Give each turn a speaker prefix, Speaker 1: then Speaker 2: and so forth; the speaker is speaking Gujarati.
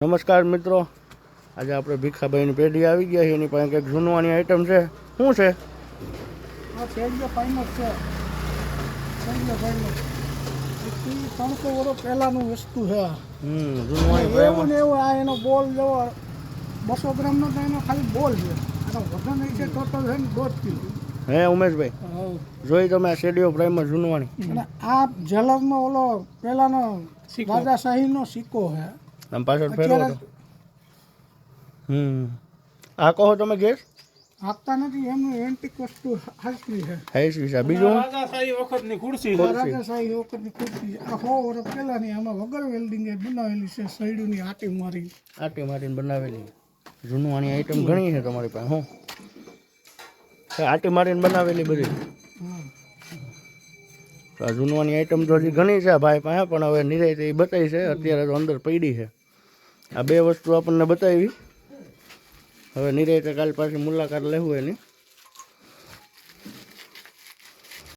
Speaker 1: નમસ્કાર મિત્રો, આજે આપણે ભીખાભાઈની પેઢી આવી ગયા છે. એની પાસે કંઈક જૂનવાની આઈટમ છે. શું છે?
Speaker 2: આ શેરડીયો ફાઇનસ છે. શેરડીયો ફાઇનસ 300 વર્ષ પહેલાંનું વસ્તુ છે.
Speaker 1: જૂનવાની
Speaker 2: એવું ને એવું આ એનો બોલ જેવો 200 ગ્રામનો તો એનો ખાલી બોલ છે. આનો વજન છે ટોટલ છે ને 2 કિલો.
Speaker 1: હે ઉમેશભાઈ, જોઈ તમે આ શેરડીયો પ્રાઇમર જૂનવાની?
Speaker 2: અને આ જલરનો ઓલો પહેલાંનો રાજાશાહીનો સિક્કો છે.
Speaker 1: આમ પાછળ ફેરવો તો આ કહો તમે ગેસ
Speaker 2: આપતા નથી. એમનું એન્ટિક વસ્તુ હાજરી છે.
Speaker 1: હાઈસી છે. બીજું
Speaker 2: રાજાશાહી વખતની ખુરશી. રાજાશાહી વખતની ખુરશી. આ 100 વર્ષ પહેલાંની આમાં વગર વેલ્ડિંગે બનાવેલી છે. સૈડુની આટી
Speaker 1: મારીને બનાવેલી જૂનવાની આઈટમ ઘણી છે તમારી પાસે. હું આટી મારીને બનાવેલી બધી. આ જૂનવાની આઈટમ તો હજી ઘણી છે ભાઈ પાસે, પણ હવે નિરાંતે એ બતાવી છે. અત્યારે તો અંદર પડી છે. આ બે વસ્તુ આપણને બતાવી. હવે નિરાંતે કાલ પાછી મુલાકાત લેવું એની.